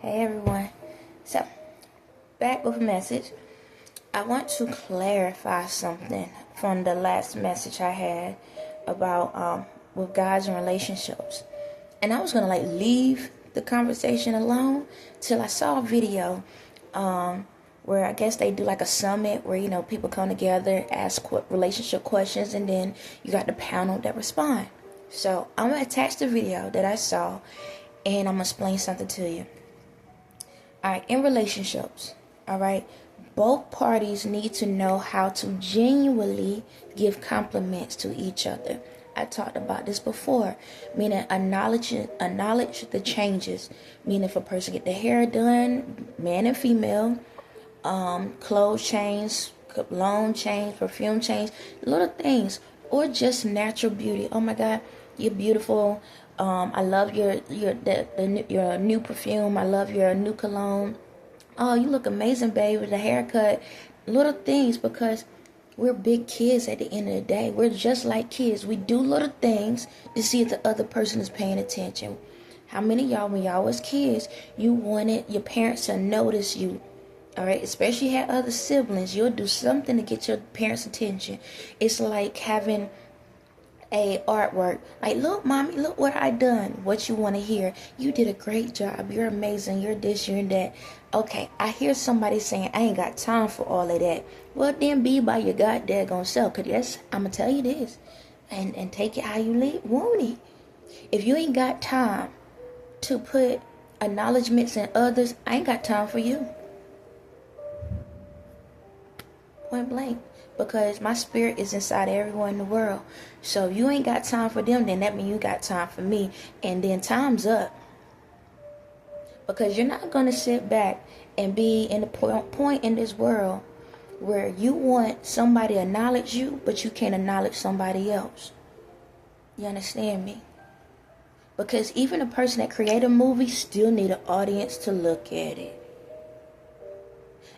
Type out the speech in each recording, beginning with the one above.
Hey everyone. So, back with a message. I want to clarify something from the last message I had about with guys and relationships. And I was gonna leave the conversation alone till I saw a video where I guess they do like a summit where people come together, ask relationship questions, and then you got the panel that respond. So I'm gonna attach the video that I saw, and I'm gonna explain something to you. Alright, in relationships, alright, both parties need to know how to genuinely give compliments to each other. I talked about this before, meaning acknowledge the changes. Meaning if a person get their hair done, man and female, clothes change, cologne change, perfume change, little things, or just natural beauty. Oh my God, you're beautiful. I love your new perfume. I love your new cologne. Oh, you look amazing, babe, with the haircut. Little things, because we're big kids at the end of the day. We're just like kids. We do little things to see if the other person is paying attention. How many of y'all, when y'all was kids, you wanted your parents to notice you? All right, especially had other siblings. You'll do something to get your parents' attention. It's like having a artwork, like, look mommy, look what I done. What you want to hear? You did a great job, you're amazing, you're this, you're that. Okay, I hear somebody saying I ain't got time for all of that. Well, then be by your goddamn self, because yes, I'm gonna tell you this, and take it how you want it. If you ain't got time to put acknowledgments in others, I ain't got time for you. Point blank. Because my spirit is inside everyone in the world. So if you ain't got time for them, then that means you got time for me. And then time's up. Because you're not going to sit back and be in the point in this world where you want somebody to acknowledge you, but you can't acknowledge somebody else. You understand me? Because even a person that created a movie still need an audience to look at it.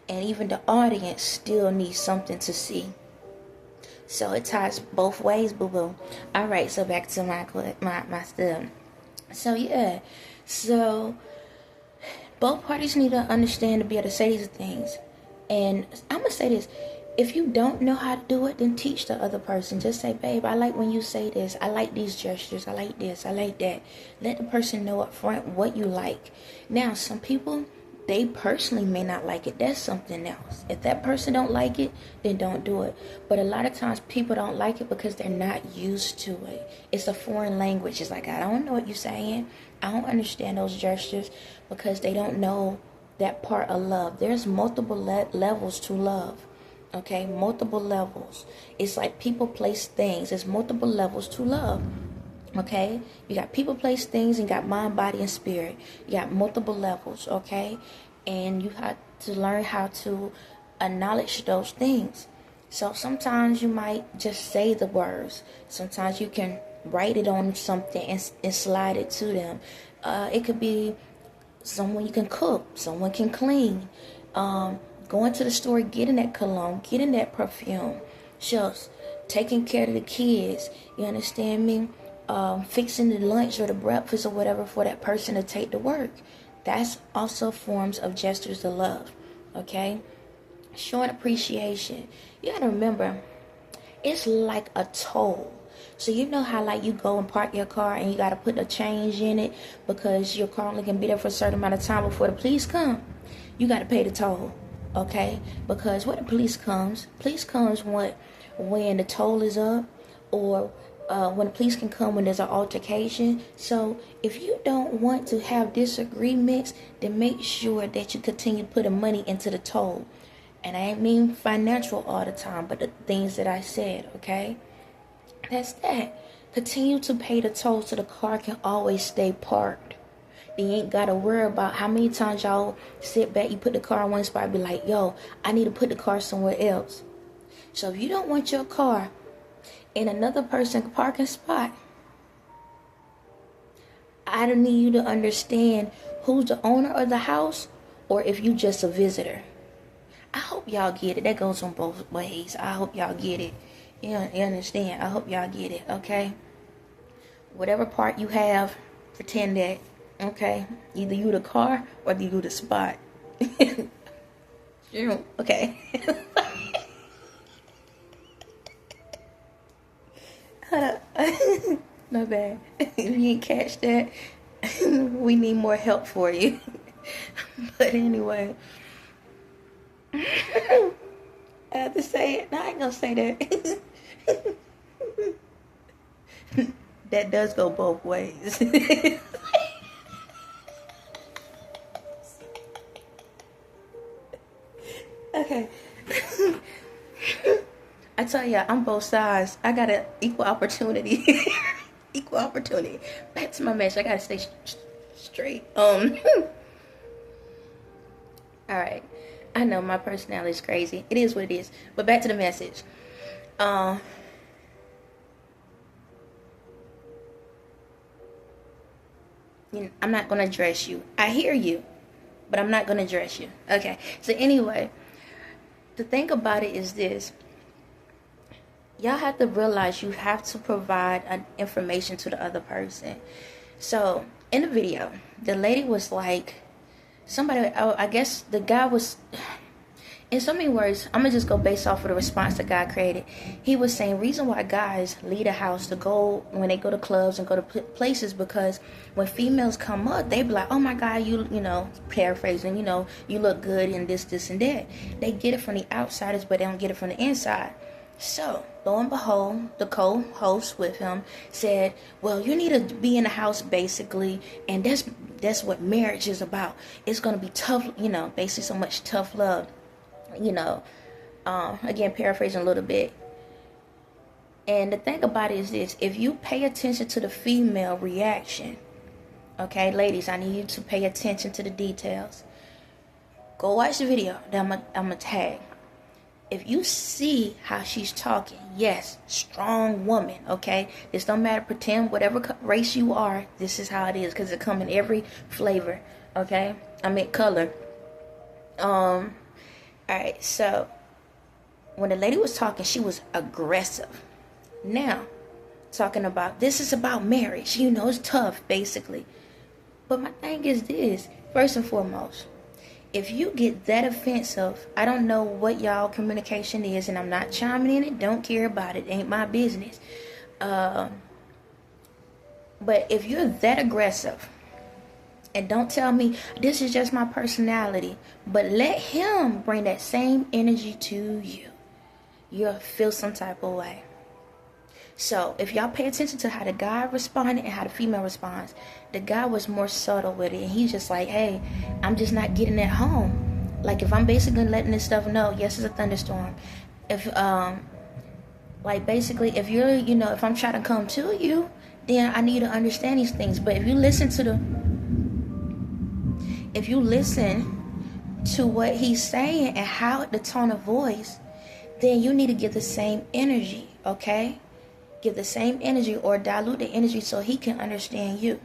And even the audience still needs something to see. So it ties both ways, boo-boo. Alright, so back to my stuff. So both parties need to understand to be able to say these things. And I'm going to say this. If you don't know how to do it, then teach the other person. Just say, babe, I like when you say this. I like these gestures. I like this. I like that. Let the person know up front what you like. Now, some people, they personally may not like it. That's something else. If that person don't like it, then don't do it. But a lot of times people don't like it because they're not used to it. It's a foreign language. It's like, I don't know what you're saying. I don't understand those gestures, because they don't know that part of love. There's multiple levels to love. Okay, multiple levels. It's like people, place, things. There's multiple levels to love. Okay, you got people, place, things, and you got mind, body, and spirit. You got multiple levels. Okay, and you have to learn how to acknowledge those things. So sometimes you might just say the words. Sometimes you can write it on something and slide it to them. It could be someone you can cook, someone can clean, going to the store, getting that cologne, getting that perfume, just taking care of the kids. You understand me? Fixing the lunch or the breakfast or whatever for that person to take to work. That's also forms of gestures of love. Okay, showing appreciation. You gotta remember, it's like a toll. So you know how you go and park your car and you gotta put a change in it because your car only can be there for a certain amount of time before the police come. You gotta pay the toll. Okay, because when the police comes when the toll is up, or when the police can come when there's an altercation. So if you don't want to have disagreements, then make sure that you continue putting money into the toll. And I ain't mean financial all the time, but the things that I said, okay? That's that. Continue to pay the toll so the car can always stay parked. You ain't got to worry about how many times y'all sit back, you put the car in one spot, be like, yo, I need to put the car somewhere else. So if you don't want your car in another person's parking spot, I don't need you to understand who's the owner of the house or if you just a visitor. I hope y'all get it. That goes on both ways. I hope y'all get it. You understand? I hope y'all get it, okay? Whatever part you have, pretend that Okay, either you the car or you the spot. Okay. Hold up. My bad. If you didn't catch that, we need more help for you. But anyway, I have to say it. No, I ain't gonna say that. That does go both ways. Okay. I tell ya, I'm both sides. I got an equal opportunity. Equal opportunity. Back to my message. I gotta stay straight. Alright. I know my personality is crazy. It is what it is. But back to the message. I'm not gonna address you. I hear you, but I'm not gonna address you. Okay. So anyway, the thing about it is this. Y'all have to realize you have to provide information to the other person. So in the video, the lady was like, I guess the guy was, in so many words, I'm gonna just go based off of the response the guy created. He was saying reason why guys leave a house to go when they go to clubs and go to places, because when females come up, they be like, oh my god, you know, paraphrasing, you look good and this and that. They get it from the outsiders, but they don't get it from the inside. So, lo and behold, the co-host with him said, well, you need to be in the house, basically, and that's what marriage is about. It's going to be tough, basically so much tough love, again, paraphrasing a little bit. And the thing about it is this, if you pay attention to the female reaction, okay, ladies, I need you to pay attention to the details. Go watch the video that I'm going to tag. If you see how she's talking, yes, strong woman, okay? This don't matter, pretend whatever race you are, this is how it is, because it come in every flavor, okay? I mean color. Alright, so when the lady was talking, she was aggressive. Now, talking about, this is about marriage, it's tough, basically. But my thing is this, first and foremost, if you get that offensive, I don't know what y'all communication is, and I'm not chiming in it, don't care about it, ain't my business. But if you're that aggressive, and don't tell me this is just my personality, but let him bring that same energy to you, you'll feel some type of way. So if y'all pay attention to how the guy responded and how the female responds, the guy was more subtle with it, and he's just like, hey, I'm just not getting it home. Like, if I'm basically letting this stuff know, yes, it's a thunderstorm. If basically, if you're, if I'm trying to come to you, then I need to understand these things. But if you listen to what he's saying and how the tone of voice, then you need to give the same energy, okay? Give the same energy or dilute the energy so he can understand you.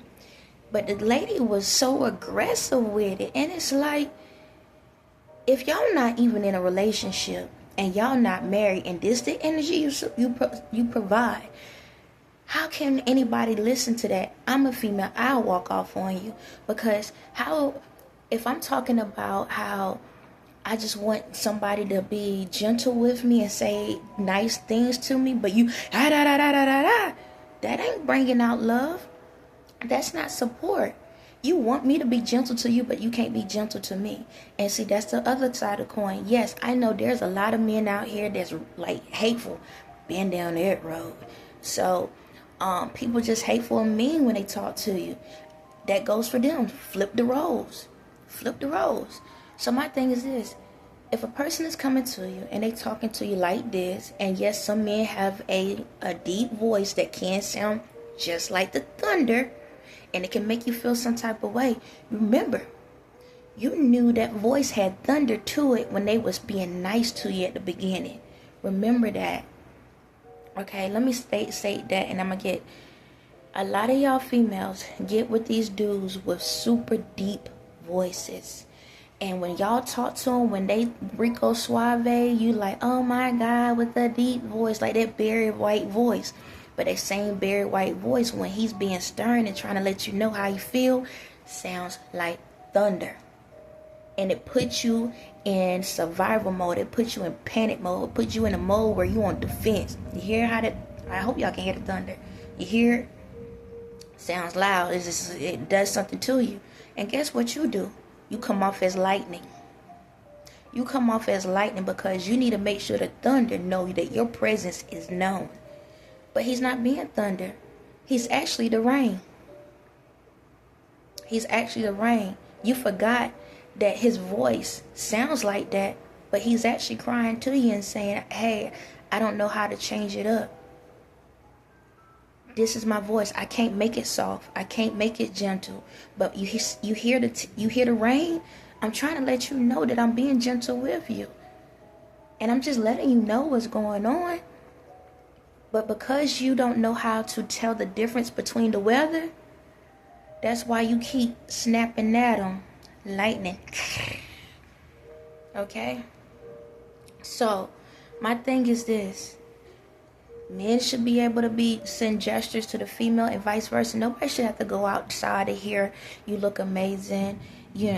But the lady was so aggressive with it, and it's like, if y'all not even in a relationship and y'all not married, and this the energy you provide, how can anybody listen to that? I'm a female, I'll walk off on you, because if I'm talking about how I just want somebody to be gentle with me and say nice things to me, but you that ain't bringing out love. That's not support. You want me to be gentle to you, but you can't be gentle to me. And see, that's the other side of the coin. Yes, I know there's a lot of men out here that's like hateful. Been down that road. So people just hateful and mean when they talk to you. That goes for them. Flip the roles. So my thing is this. If a person is coming to you and they talking to you like this, and yes, some men have a deep voice that can sound just like the thunder, and it can make you feel some type of way. Remember, you knew that voice had thunder to it when they was being nice to you at the beginning. Remember that. Okay, let me state that, and I'm going to get a lot of y'all females get with these dudes with super deep voices. And when y'all talk to them, when they Rico Suave, you like, oh my God, with a deep voice, like that Barry White voice. But that same Barry White voice, when he's being stern and trying to let you know how he feel, sounds like thunder. And it puts you in survival mode. It puts you in panic mode. It puts you in a mode where you on defense. You hear how that? I hope y'all can hear the thunder. You hear it? Sounds loud. It does something to you. And guess what you do? You come off as lightning. You come off as lightning because you need to make sure the thunder know that your presence is known. But he's not being thunder. He's actually the rain. He's actually the rain. You forgot that his voice sounds like that, but he's actually crying to you and saying, hey, I don't know how to change it up. This is my voice. I can't make it soft. I can't make it gentle. But you hear the rain? I'm trying to let you know that I'm being gentle with you. And I'm just letting you know what's going on. But because you don't know how to tell the difference between the weather, that's why you keep snapping at them. Lightning. Okay? So, my thing is this. Men should be able to send gestures to the female and vice versa. Nobody should have to go outside to hear you look amazing. You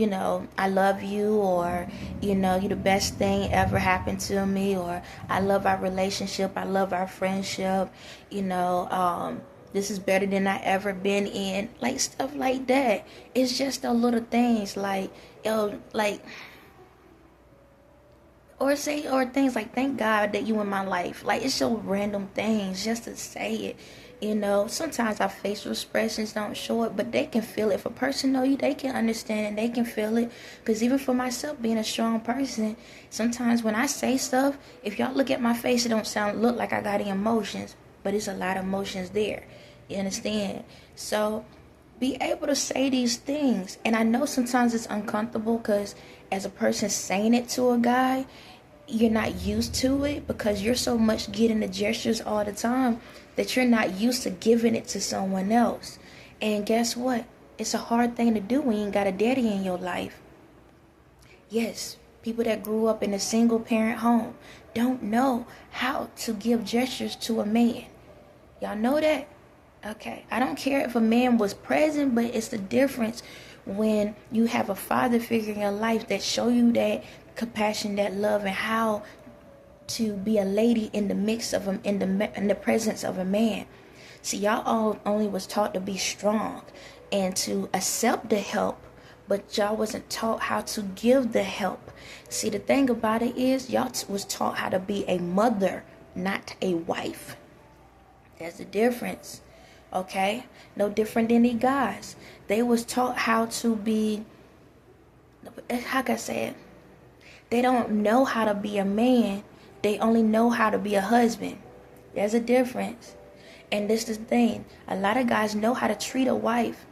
know, I love you, or, you know, you're the best thing ever happened to me, or I love our relationship, I love our friendship, you know, this is better than I ever been in, like stuff like that. It's just the little things like, or things like, thank God that you in my life. Like, it's so random things just to say it. You know, sometimes our facial expressions don't show it, but they can feel it. If a person know you, they can understand and they can feel it. Because even for myself, being a strong person, sometimes when I say stuff, if y'all look at my face, it don't look like I got any emotions. But it's a lot of emotions there. You understand? So, be able to say these things. And I know sometimes it's uncomfortable because as a person saying it to a guy, you're not used to it because you're so much getting the gestures all the time that you're not used to giving it to someone else. And guess what? It's a hard thing to do when you ain't got a daddy in your life. Yes, people that grew up in a single parent home don't know how to give gestures to a man. Y'all know that? Okay. I don't care if a man was present, but it's the difference when you have a father figure in your life that show you that compassion, that love, and how to be a lady in the mix of him, in the presence of a man. See, y'all all only was taught to be strong and to accept the help, but y'all wasn't taught how to give the help. See, the thing about it is y'all was taught how to be a mother, not a wife. There's a difference. Okay? No different than the guys. They was taught how to be, how can I say it? They don't know how to be a man. They only know how to be a husband. There's a difference. And this is the thing. A lot of guys know how to treat a wife,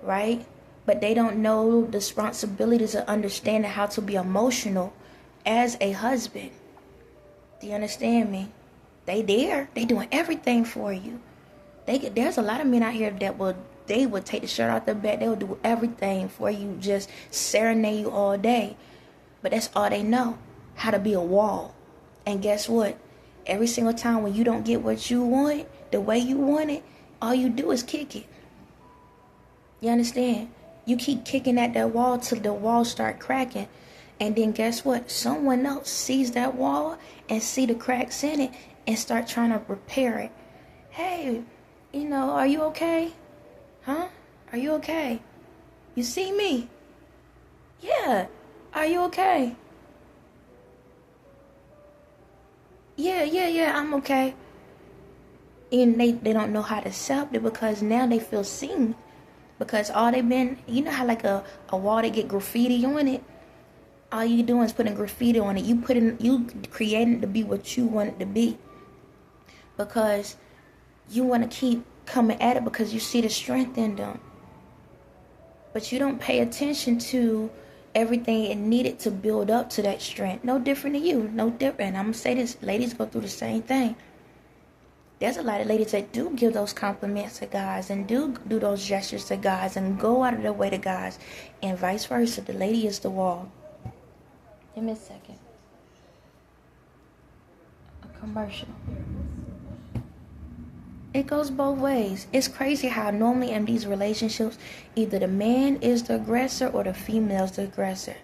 right? But they don't know the responsibilities of understanding how to be emotional as a husband. Do you understand me? They doing everything for you. There's a lot of men out here that they would take the shirt off their back. They would do everything for you, just serenade you all day. But that's all they know, how to be a wall. And guess what? Every single time when you don't get what you want, the way you want it, all you do is kick it. You understand? You keep kicking at that wall till the wall start cracking. And then guess what? Someone else sees that wall and see the cracks in it and start trying to repair it. Hey, you know, are you okay? Huh? Are you okay? You see me? Yeah. Are you okay? Yeah, I'm okay. And they don't know how to accept it because now they feel seen. Because all they've been, you know how like a wall, they get graffiti on it? All you doing is putting graffiti on it. You creating it to be what you want it to be. Because you want to keep coming at it because you see the strength in them. But you don't pay attention to everything it needed to build up to that strength. No different than you. No different. I'm going to say this. Ladies go through the same thing. There's a lot of ladies that do give those compliments to guys and do those gestures to guys and go out of their way to guys. And vice versa. The lady is the wall. Give me a second. A commercial. It goes both ways. It's crazy how normally in these relationships, either the man is the aggressor or the female is the aggressor.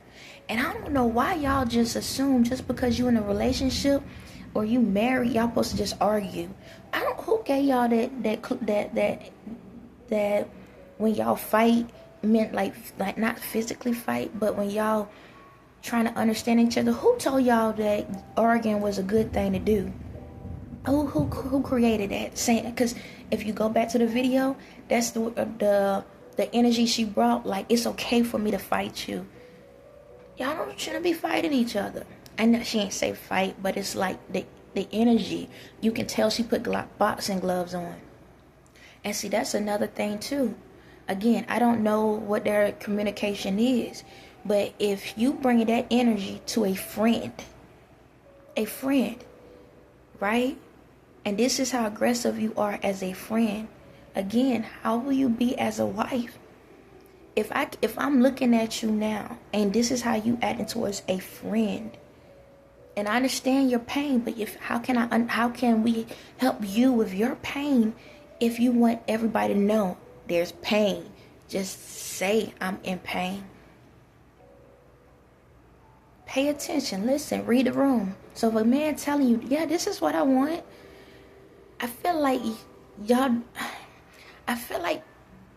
And I don't know why y'all just assume just because you in a relationship or you married, y'all supposed to just argue. I don't. Who gave y'all that when y'all fight meant like not physically fight, but when y'all trying to understand each other? Who told y'all that arguing was a good thing to do? Who created that? Saying, because if you go back to the video, that's the energy she brought. Like, it's okay for me to fight you. Y'all shouldn't be fighting each other. I know she ain't say fight, but it's like the energy. You can tell she put boxing gloves on. And see, that's another thing too. Again, I don't know what their communication is, but if you bring that energy to a friend, right? And this is how aggressive you are as a friend. Again, how will you be as a wife? If I'm looking at you now, and this is how you acting towards a friend, and I understand your pain, but how can we help you with your pain if you want everybody to know there's pain? Just say I'm in pain. Pay attention, listen, read the room. So if a man telling you, yeah, this is what I want, I feel like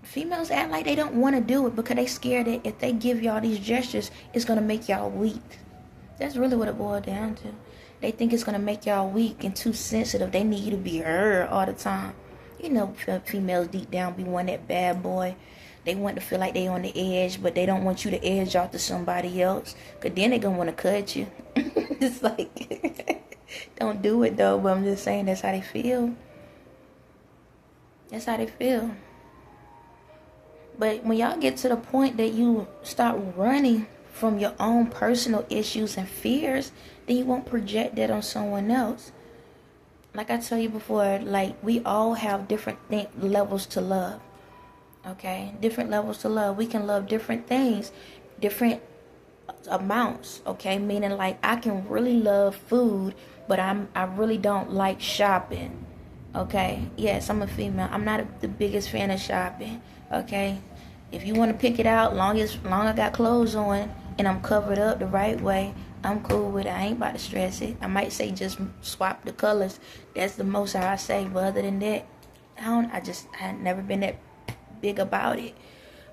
females act like they don't want to do it because they scared that if they give y'all these gestures, it's going to make y'all weak. That's really what it boils down to. They think it's going to make y'all weak and too sensitive. They need you to be heard all the time. You know, females deep down be wanting that bad boy. They want to feel like they on the edge, but they don't want you to edge off to somebody else. Because then they going to want to cut you. It's like, don't do it though, but I'm just saying that's how they feel. That's how they feel. But when y'all get to the point that you start running from your own personal issues and fears, then you won't project that on someone else. Like I told you before, like we all have different levels to love. Okay? Different levels to love. We can love different things, different amounts. Okay? Meaning like I can really love food, but I really don't like shopping. Okay? Yes, I'm a female. I'm not the biggest fan of shopping. Okay? If you want to pick it out, long I got clothes on and I'm covered up the right way, I'm cool with it. I ain't about to stress it. I might say just swap the colors. That's the most I say. But other than that, I never been that big about it.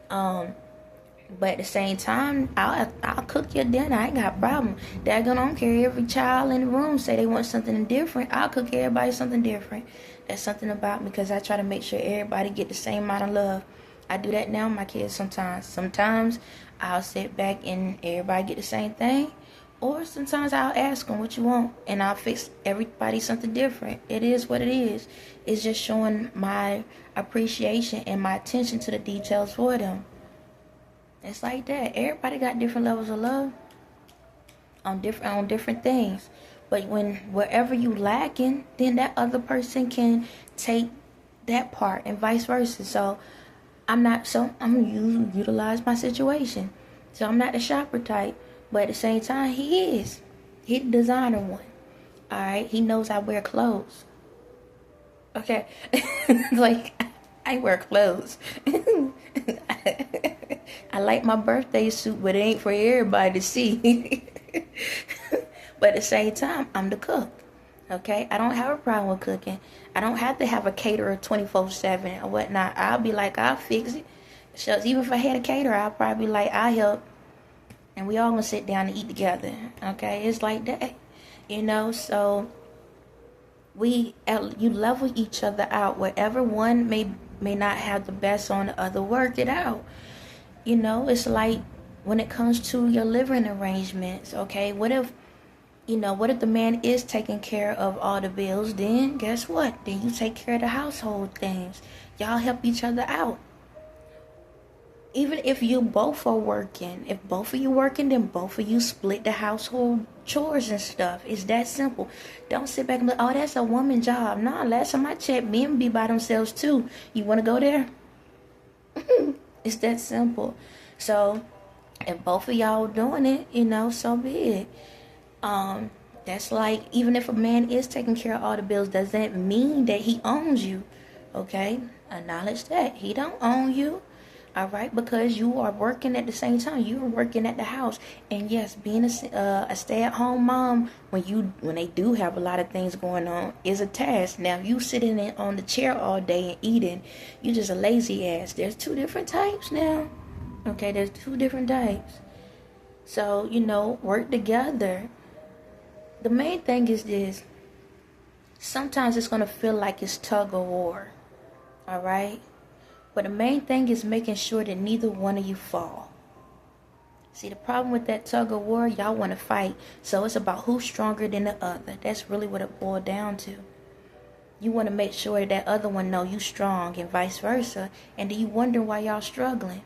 But at the same time, I'll cook your dinner. I ain't got a problem. I don't care. Every child in the room say they want something different. I'll cook everybody something different. That's something about me because I try to make sure everybody get the same amount of love. I do that now with my kids sometimes. Sometimes I'll sit back and everybody get the same thing. Or sometimes I'll ask them what you want. And I'll fix everybody something different. It is what it is. It's just showing my appreciation and my attention to the details for them. It's like that. Everybody got different levels of love on different things. But wherever you lacking, then that other person can take that part and vice versa. So I'm gonna utilize my situation. So I'm not the shopper type, but at the same time, he is. He's the designer one. All right, he knows I wear clothes. Okay, like I wear clothes. I like my birthday suit, but it ain't for everybody to see. But at the same time, I'm the cook. Okay, I don't have a problem with cooking. I don't have to have a caterer 24/7 or whatnot. I'll be like, I'll fix it. Shucks, even if I had a caterer, I'll probably be like, I'll help. And we all gonna sit down and eat together. Okay, it's like that. You know, so you level each other out. Wherever one may not have the best on the other, work it out. You know, it's like when it comes to your living arrangements, okay? What if the man is taking care of all the bills? Then guess what? Then you take care of the household things. Y'all help each other out. Even if you both are working, if both of you working, then both of you split the household chores and stuff. It's that simple. Don't sit back and be like, oh, that's a woman job. Nah, last time I checked, men be by themselves too. You want to go there? It's that simple. So if both of y'all doing it, so be it. That's like, even if a man is taking care of all the bills, doesn't mean that he owns you. Okay? Acknowledge that. He don't own you. All right? Because you are working at the same time. You are working at the house. And yes, being a stay-at-home mom, when they do have a lot of things going on, is a task. Now, if you sitting on the chair all day and eating, you just a lazy ass. There's two different types now. Okay? There's two different types. So, work together. The main thing is this. Sometimes it's going to feel like it's tug of war. All right? But the main thing is making sure that neither one of you fall. See, the problem with that tug of war, y'all want to fight. So it's about who's stronger than the other. That's really what it boiled down to. You want to make sure that other one know you strong and vice versa. And then you wonder why y'all struggling.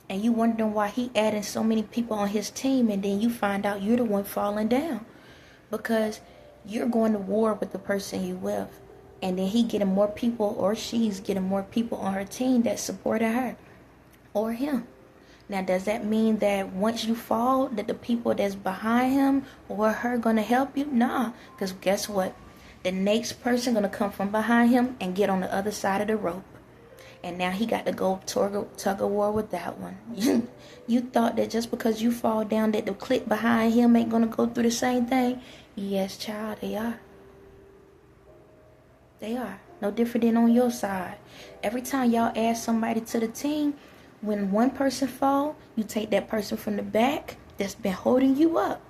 And you wondering why he adding so many people on his team, and then you find out you're the one falling down. Because you're going to war with the person you with. And then he getting more people, or she's getting more people on her team that supported her. Or him. Now, does that mean that once you fall, that the people that's behind him or her going to help you? Nah. Because guess what? The next person going to come from behind him and get on the other side of the rope. And now he got to go tug of war with that one. You thought that just because you fall down that the clique behind him ain't going to go through the same thing? Yes, child, they are. They are. No different than on your side. Every time y'all add somebody to the team, when one person fall, you take that person from the back that's been holding you up.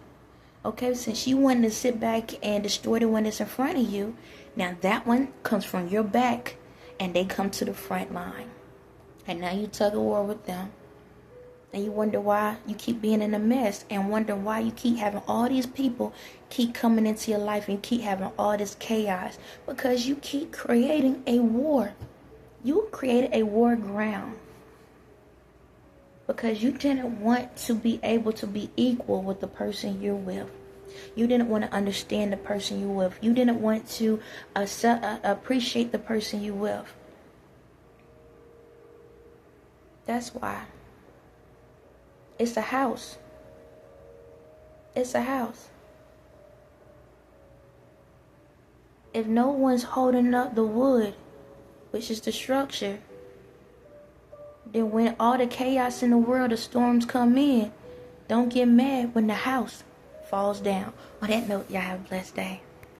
Okay, since you wanted to sit back and destroy the one that's in front of you, now that one comes from your back and they come to the front line. And now you tug of war with them. And you wonder why you keep being in a mess, and wonder why you keep having all these people keep coming into your life and keep having all this chaos. Because you keep creating a war. You created a war ground. Because you didn't want to be able to be equal with the person you're with. You didn't want to understand the person you're with. You didn't want to appreciate the person you're with. That's why. It's a house. It's a house. If no one's holding up the wood, which is the structure, then when all the chaos in the world, the storms come in, don't get mad when the house falls down. On that note, y'all have a blessed day.